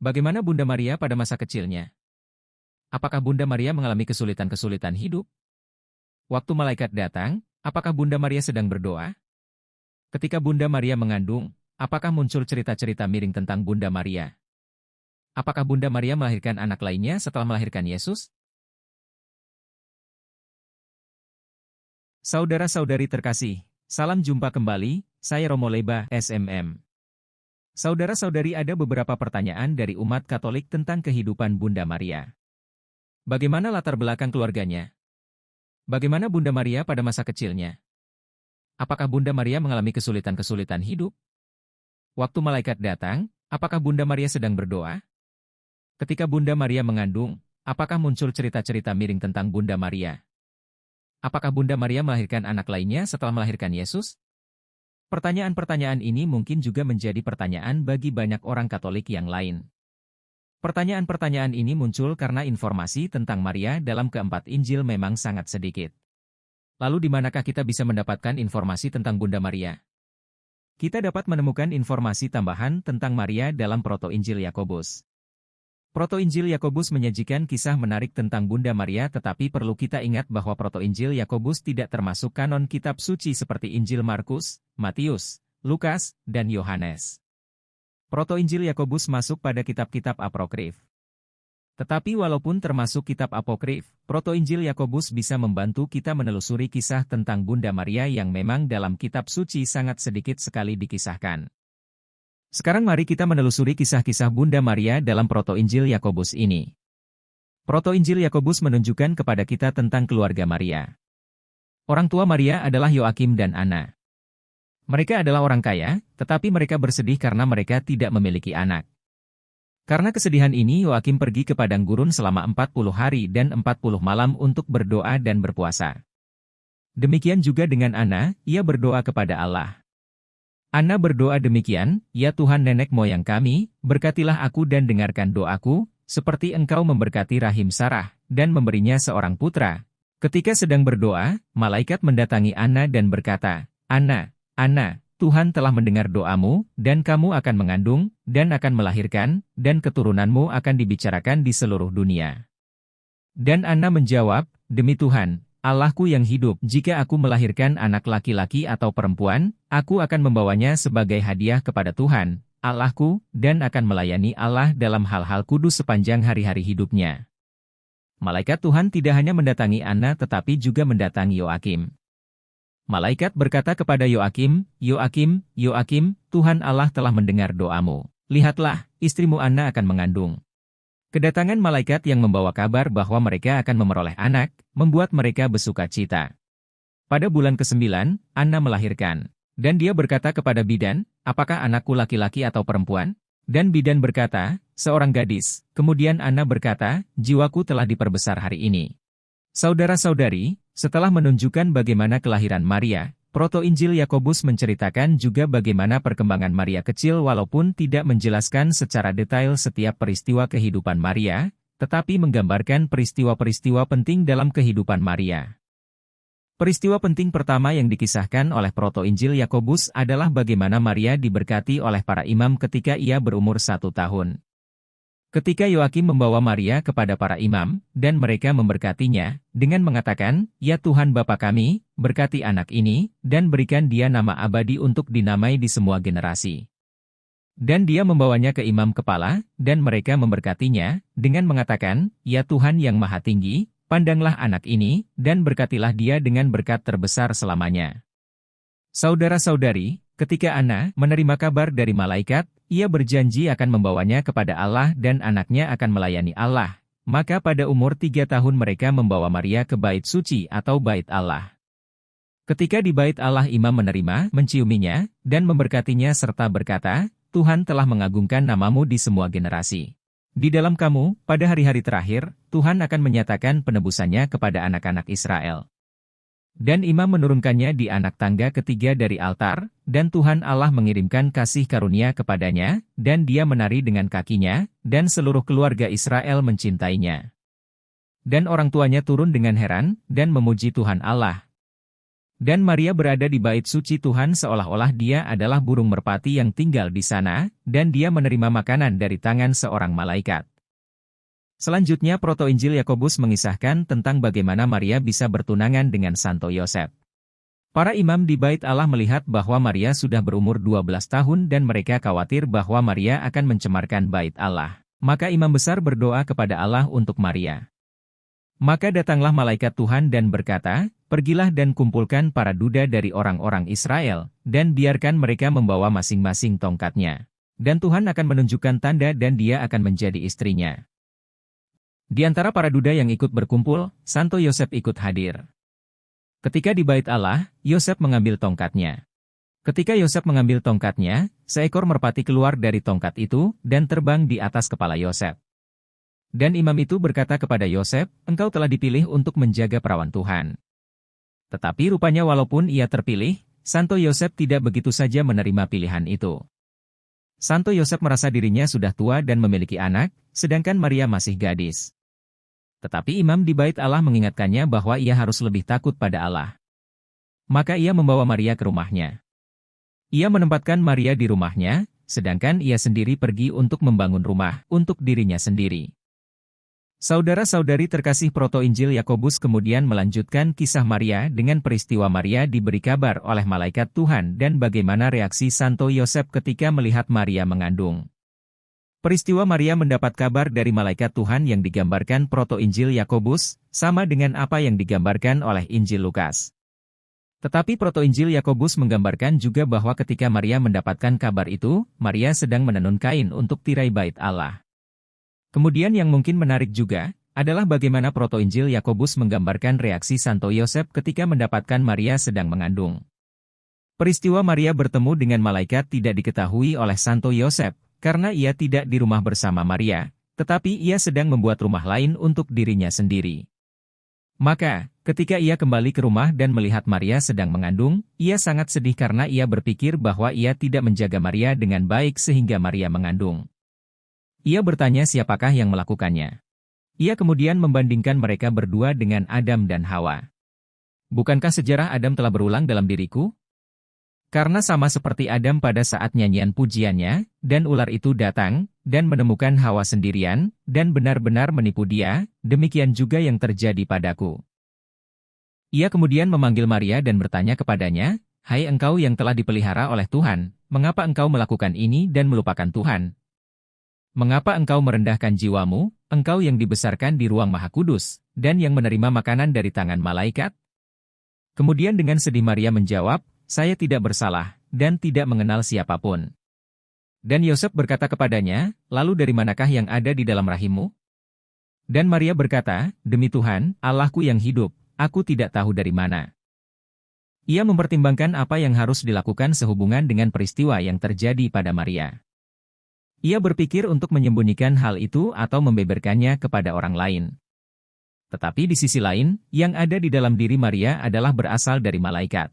Bagaimana Bunda Maria pada masa kecilnya? Apakah Bunda Maria mengalami kesulitan-kesulitan hidup? Waktu malaikat datang, apakah Bunda Maria sedang berdoa? Ketika Bunda Maria mengandung, apakah muncul cerita-cerita miring tentang Bunda Maria? Apakah Bunda Maria melahirkan anak lainnya setelah melahirkan Yesus? Saudara-saudari terkasih, salam jumpa kembali, saya Romo Leba, SMM. Saudara-saudari, ada beberapa pertanyaan dari umat Katolik tentang kehidupan Bunda Maria. Bagaimana latar belakang keluarganya? Bagaimana Bunda Maria pada masa kecilnya? Apakah Bunda Maria mengalami kesulitan-kesulitan hidup? Waktu malaikat datang, apakah Bunda Maria sedang berdoa? Ketika Bunda Maria mengandung, apakah muncul cerita-cerita miring tentang Bunda Maria? Apakah Bunda Maria melahirkan anak lainnya setelah melahirkan Yesus? Pertanyaan-pertanyaan ini mungkin juga menjadi pertanyaan bagi banyak orang Katolik yang lain. Pertanyaan-pertanyaan ini muncul karena informasi tentang Maria dalam keempat Injil memang sangat sedikit. Lalu di manakah kita bisa mendapatkan informasi tentang Bunda Maria? Kita dapat menemukan informasi tambahan tentang Maria dalam Proto-Injil Yakobus. Proto-Injil Yakobus menyajikan kisah menarik tentang Bunda Maria, tetapi perlu kita ingat bahwa Proto-Injil Yakobus tidak termasuk kanon kitab suci seperti Injil Markus, Matius, Lukas, dan Yohanes. Proto-Injil Yakobus masuk pada kitab-kitab apokrif. Tetapi walaupun termasuk kitab apokrif, Proto-Injil Yakobus bisa membantu kita menelusuri kisah tentang Bunda Maria yang memang dalam kitab suci sangat sedikit sekali dikisahkan. Sekarang mari kita menelusuri kisah-kisah Bunda Maria dalam Proto-Injil Yakobus ini. Proto-Injil Yakobus menunjukkan kepada kita tentang keluarga Maria. Orang tua Maria adalah Yoakim dan Anna. Mereka adalah orang kaya, tetapi mereka bersedih karena mereka tidak memiliki anak. Karena kesedihan ini, Yoakim pergi ke padang gurun selama 40 hari dan 40 malam untuk berdoa dan berpuasa. Demikian juga dengan Anna, ia berdoa kepada Allah. Anna berdoa demikian, "Ya Tuhan nenek moyang kami, berkatilah aku dan dengarkan doaku, seperti Engkau memberkati rahim Sarah, dan memberinya seorang putra." Ketika sedang berdoa, malaikat mendatangi Anna dan berkata, Anna, Tuhan telah mendengar doamu, dan kamu akan mengandung, dan akan melahirkan, dan keturunanmu akan dibicarakan di seluruh dunia." Dan Anna menjawab, "Demi Tuhan, Allahku yang hidup, jika aku melahirkan anak laki-laki atau perempuan, aku akan membawanya sebagai hadiah kepada Tuhan, Allahku, dan akan melayani Allah dalam hal-hal kudus sepanjang hari-hari hidupnya." Malaikat Tuhan tidak hanya mendatangi Anna tetapi juga mendatangi Yoakim. Malaikat berkata kepada Yoakim, Yoakim, Tuhan Allah telah mendengar doamu. Lihatlah, istrimu Anna akan mengandung. Kedatangan malaikat yang membawa kabar bahwa mereka akan memperoleh anak, membuat mereka bersuka cita. Pada bulan ke-9, Anna melahirkan. Dan dia berkata kepada bidan, "Apakah anakku laki-laki atau perempuan?" Dan bidan berkata, "Seorang gadis." Kemudian Anna berkata, "Jiwaku telah diperbesar hari ini." Saudara-saudari, setelah menunjukkan bagaimana kelahiran Maria, Proto-Injil Yakobus menceritakan juga bagaimana perkembangan Maria kecil walaupun tidak menjelaskan secara detail setiap peristiwa kehidupan Maria, tetapi menggambarkan peristiwa-peristiwa penting dalam kehidupan Maria. Peristiwa penting pertama yang dikisahkan oleh Proto-Injil Yakobus adalah bagaimana Maria diberkati oleh para imam ketika ia berumur 1 tahun. Ketika Yoakim membawa Maria kepada para imam, dan mereka memberkatinya, dengan mengatakan, "Ya Tuhan Bapa kami, berkati anak ini, dan berikan dia nama abadi untuk dinamai di semua generasi." Dan dia membawanya ke imam kepala, dan mereka memberkatinya, dengan mengatakan, "Ya Tuhan yang Maha Tinggi, pandanglah anak ini, dan berkatilah dia dengan berkat terbesar selamanya." Saudara-saudari, ketika Anna menerima kabar dari malaikat, ia berjanji akan membawanya kepada Allah dan anaknya akan melayani Allah. Maka pada umur 3 tahun mereka membawa Maria ke bait suci atau bait Allah. Ketika di bait Allah imam menerima, menciuminya, dan memberkatinya serta berkata, "Tuhan telah mengagungkan namamu di semua generasi. Di dalam kamu, pada hari-hari terakhir, Tuhan akan menyatakan penebusannya kepada anak-anak Israel." Dan imam menurunkannya di anak tangga ketiga dari altar, dan Tuhan Allah mengirimkan kasih karunia kepadanya, dan dia menari dengan kakinya, dan seluruh keluarga Israel mencintainya. Dan orang tuanya turun dengan heran, dan memuji Tuhan Allah. Dan Maria berada di bait suci Tuhan seolah-olah dia adalah burung merpati yang tinggal di sana, dan dia menerima makanan dari tangan seorang malaikat. Selanjutnya Proto-Injil Yakobus mengisahkan tentang bagaimana Maria bisa bertunangan dengan Santo Yosef. Para imam di bait Allah melihat bahwa Maria sudah berumur 12 tahun dan mereka khawatir bahwa Maria akan mencemarkan bait Allah. Maka imam besar berdoa kepada Allah untuk Maria. Maka datanglah malaikat Tuhan dan berkata, "Pergilah dan kumpulkan para duda dari orang-orang Israel, dan biarkan mereka membawa masing-masing tongkatnya. Dan Tuhan akan menunjukkan tanda dan dia akan menjadi istrinya." Di antara para duda yang ikut berkumpul, Santo Yosef ikut hadir. Ketika di bait Allah, Yosef mengambil tongkatnya. Ketika Yosef mengambil tongkatnya, seekor merpati keluar dari tongkat itu, dan terbang di atas kepala Yosef. Dan imam itu berkata kepada Yosef, "Engkau telah dipilih untuk menjaga perawan Tuhan." Tetapi rupanya walaupun ia terpilih, Santo Yosef tidak begitu saja menerima pilihan itu. Santo Yosef merasa dirinya sudah tua dan memiliki anak, sedangkan Maria masih gadis. Tetapi imam di bait Allah mengingatkannya bahwa ia harus lebih takut pada Allah. Maka ia membawa Maria ke rumahnya. Ia menempatkan Maria di rumahnya, sedangkan ia sendiri pergi untuk membangun rumah untuk dirinya sendiri. Saudara-saudari terkasih, Proto-Injil Yakobus kemudian melanjutkan kisah Maria dengan peristiwa Maria diberi kabar oleh malaikat Tuhan dan bagaimana reaksi Santo Yosef ketika melihat Maria mengandung. Peristiwa Maria mendapat kabar dari malaikat Tuhan yang digambarkan Proto-Injil Yakobus, sama dengan apa yang digambarkan oleh Injil Lukas. Tetapi Proto-Injil Yakobus menggambarkan juga bahwa ketika Maria mendapatkan kabar itu, Maria sedang menenun kain untuk tirai bait Allah. Kemudian yang mungkin menarik juga, adalah bagaimana Proto-Injil Yakobus menggambarkan reaksi Santo Yosef ketika mendapatkan Maria sedang mengandung. Peristiwa Maria bertemu dengan malaikat tidak diketahui oleh Santo Yosef, karena ia tidak di rumah bersama Maria, tetapi ia sedang membuat rumah lain untuk dirinya sendiri. Maka, ketika ia kembali ke rumah dan melihat Maria sedang mengandung, ia sangat sedih karena ia berpikir bahwa ia tidak menjaga Maria dengan baik sehingga Maria mengandung. Ia bertanya siapakah yang melakukannya. Ia kemudian membandingkan mereka berdua dengan Adam dan Hawa. Bukankah sejarah Adam telah berulang dalam diriku? Karena sama seperti Adam pada saat nyanyian pujiannya, dan ular itu datang, dan menemukan Hawa sendirian, dan benar-benar menipu dia, demikian juga yang terjadi padaku. Ia kemudian memanggil Maria dan bertanya kepadanya, "Hai engkau yang telah dipelihara oleh Tuhan, mengapa engkau melakukan ini dan melupakan Tuhan? Mengapa engkau merendahkan jiwamu, engkau yang dibesarkan di ruang Maha Kudus, dan yang menerima makanan dari tangan malaikat?" Kemudian dengan sedih Maria menjawab, "Saya tidak bersalah, dan tidak mengenal siapapun." Dan Yosef berkata kepadanya, "Lalu dari manakah yang ada di dalam rahimmu?" Dan Maria berkata, "Demi Tuhan, Allahku yang hidup, aku tidak tahu dari mana." Ia mempertimbangkan apa yang harus dilakukan sehubungan dengan peristiwa yang terjadi pada Maria. Ia berpikir untuk menyembunyikan hal itu atau membeberkannya kepada orang lain. Tetapi di sisi lain, yang ada di dalam diri Maria adalah berasal dari malaikat.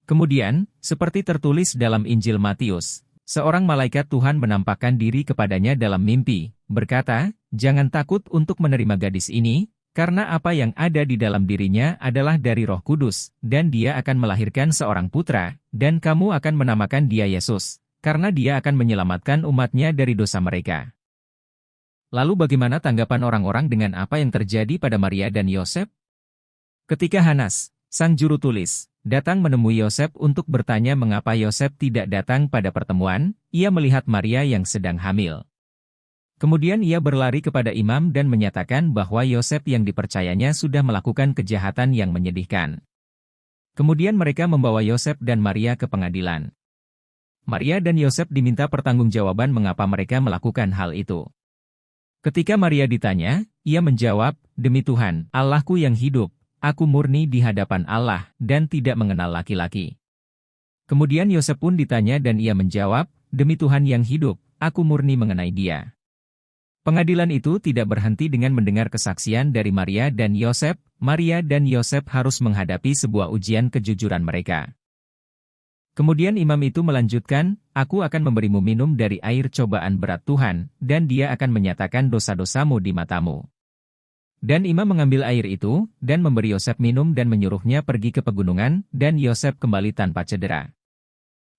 Kemudian, seperti tertulis dalam Injil Matius, seorang malaikat Tuhan menampakkan diri kepadanya dalam mimpi, berkata, "Jangan takut untuk menerima gadis ini, karena apa yang ada di dalam dirinya adalah dari Roh Kudus, dan dia akan melahirkan seorang putra, dan kamu akan menamakan dia Yesus, karena dia akan menyelamatkan umatnya dari dosa mereka." Lalu bagaimana tanggapan orang-orang dengan apa yang terjadi pada Maria dan Yosef? Ketika Hanas, sang juru tulis, datang menemui Yosef untuk bertanya mengapa Yosef tidak datang pada pertemuan, ia melihat Maria yang sedang hamil. Kemudian ia berlari kepada imam dan menyatakan bahwa Yosef yang dipercayanya sudah melakukan kejahatan yang menyedihkan. Kemudian mereka membawa Yosef dan Maria ke pengadilan. Maria dan Yosef diminta pertanggungjawaban mengapa mereka melakukan hal itu. Ketika Maria ditanya, ia menjawab, "Demi Tuhan, Allahku yang hidup, aku murni di hadapan Allah, dan tidak mengenal laki-laki." Kemudian Yosef pun ditanya dan ia menjawab, "Demi Tuhan yang hidup, aku murni mengenai dia." Pengadilan itu tidak berhenti dengan mendengar kesaksian dari Maria dan Yosef. Maria dan Yosef harus menghadapi sebuah ujian kejujuran mereka. Kemudian imam itu melanjutkan, "Aku akan memberimu minum dari air cobaan berat Tuhan, dan dia akan menyatakan dosa-dosamu di matamu." Dan imam mengambil air itu, dan memberi Yosef minum dan menyuruhnya pergi ke pegunungan, dan Yosef kembali tanpa cedera.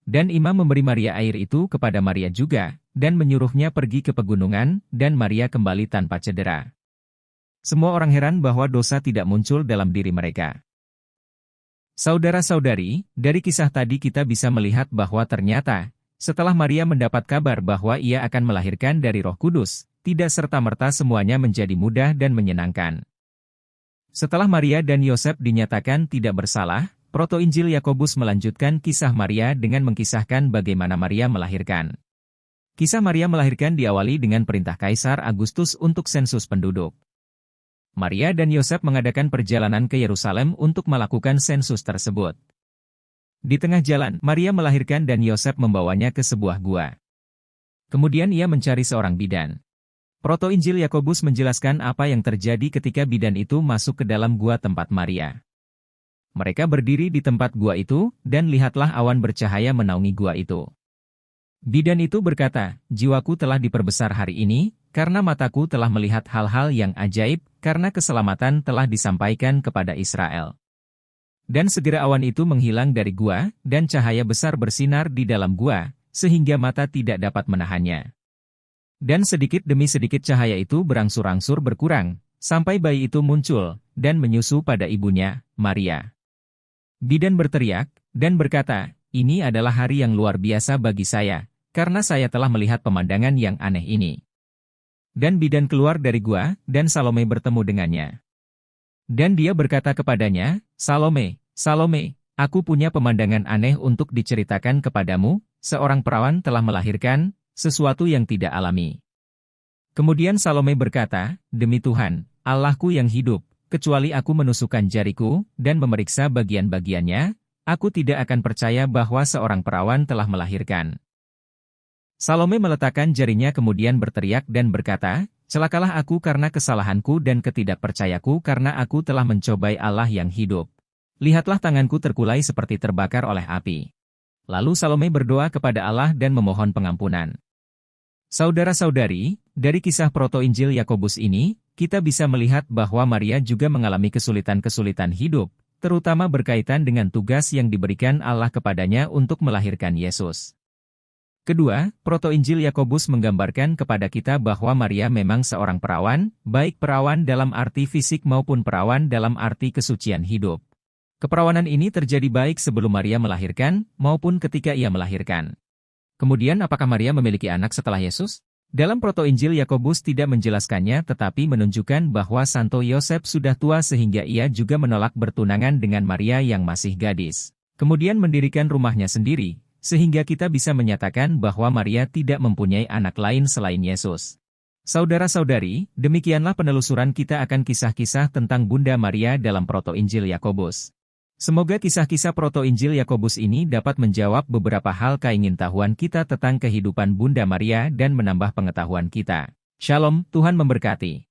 Dan imam memberi Maria air itu kepada Maria juga, dan menyuruhnya pergi ke pegunungan, dan Maria kembali tanpa cedera. Semua orang heran bahwa dosa tidak muncul dalam diri mereka. Saudara-saudari, dari kisah tadi kita bisa melihat bahwa ternyata, setelah Maria mendapat kabar bahwa ia akan melahirkan dari Roh Kudus, tidak serta-merta semuanya menjadi mudah dan menyenangkan. Setelah Maria dan Yosef dinyatakan tidak bersalah, Proto-Injil Yakobus melanjutkan kisah Maria dengan mengkisahkan bagaimana Maria melahirkan. Kisah Maria melahirkan diawali dengan perintah Kaisar Agustus untuk sensus penduduk. Maria dan Yosef mengadakan perjalanan ke Yerusalem untuk melakukan sensus tersebut. Di tengah jalan, Maria melahirkan dan Yosef membawanya ke sebuah gua. Kemudian ia mencari seorang bidan. Proto-Injil Yakobus menjelaskan apa yang terjadi ketika bidan itu masuk ke dalam gua tempat Maria. Mereka berdiri di tempat gua itu, dan lihatlah awan bercahaya menaungi gua itu. Bidan itu berkata, "Jiwaku telah diperbesar hari ini, karena mataku telah melihat hal-hal yang ajaib, karena keselamatan telah disampaikan kepada Israel." Dan segera awan itu menghilang dari gua, dan cahaya besar bersinar di dalam gua, sehingga mata tidak dapat menahannya. Dan sedikit demi sedikit cahaya itu berangsur-angsur berkurang, sampai bayi itu muncul, dan menyusu pada ibunya, Maria. Bidan berteriak, dan berkata, "Ini adalah hari yang luar biasa bagi saya, karena saya telah melihat pemandangan yang aneh ini." Dan bidan keluar dari gua, dan Salome bertemu dengannya. Dan dia berkata kepadanya, "Salome, Salome, aku punya pemandangan aneh untuk diceritakan kepadamu, seorang perawan telah melahirkan, sesuatu yang tidak alami." Kemudian Salome berkata, "Demi Tuhan, Allahku yang hidup, kecuali aku menusukkan jariku, dan memeriksa bagian-bagiannya, aku tidak akan percaya bahwa seorang perawan telah melahirkan." Salome meletakkan jarinya kemudian berteriak dan berkata, "Celakalah aku karena kesalahanku dan ketidakpercayaku karena aku telah mencobai Allah yang hidup. Lihatlah tanganku terkulai seperti terbakar oleh api." Lalu Salome berdoa kepada Allah dan memohon pengampunan. Saudara-saudari, dari kisah Proto-Injil Yakobus ini, kita bisa melihat bahwa Maria juga mengalami kesulitan-kesulitan hidup, terutama berkaitan dengan tugas yang diberikan Allah kepadanya untuk melahirkan Yesus. Kedua, Proto-Injil Yakobus menggambarkan kepada kita bahwa Maria memang seorang perawan, baik perawan dalam arti fisik maupun perawan dalam arti kesucian hidup. Keperawanan ini terjadi baik sebelum Maria melahirkan, maupun ketika ia melahirkan. Kemudian apakah Maria memiliki anak setelah Yesus? Dalam Proto-Injil Yakobus tidak menjelaskannya tetapi menunjukkan bahwa Santo Yosef sudah tua sehingga ia juga menolak bertunangan dengan Maria yang masih gadis. Kemudian mendirikan rumahnya sendiri, sehingga kita bisa menyatakan bahwa Maria tidak mempunyai anak lain selain Yesus. Saudara-saudari, demikianlah penelusuran kita akan kisah-kisah tentang Bunda Maria dalam Proto-Injil Yakobus. Semoga kisah-kisah Proto-Injil Yakobus ini dapat menjawab beberapa hal keingintahuan kita tentang kehidupan Bunda Maria dan menambah pengetahuan kita. Shalom, Tuhan memberkati.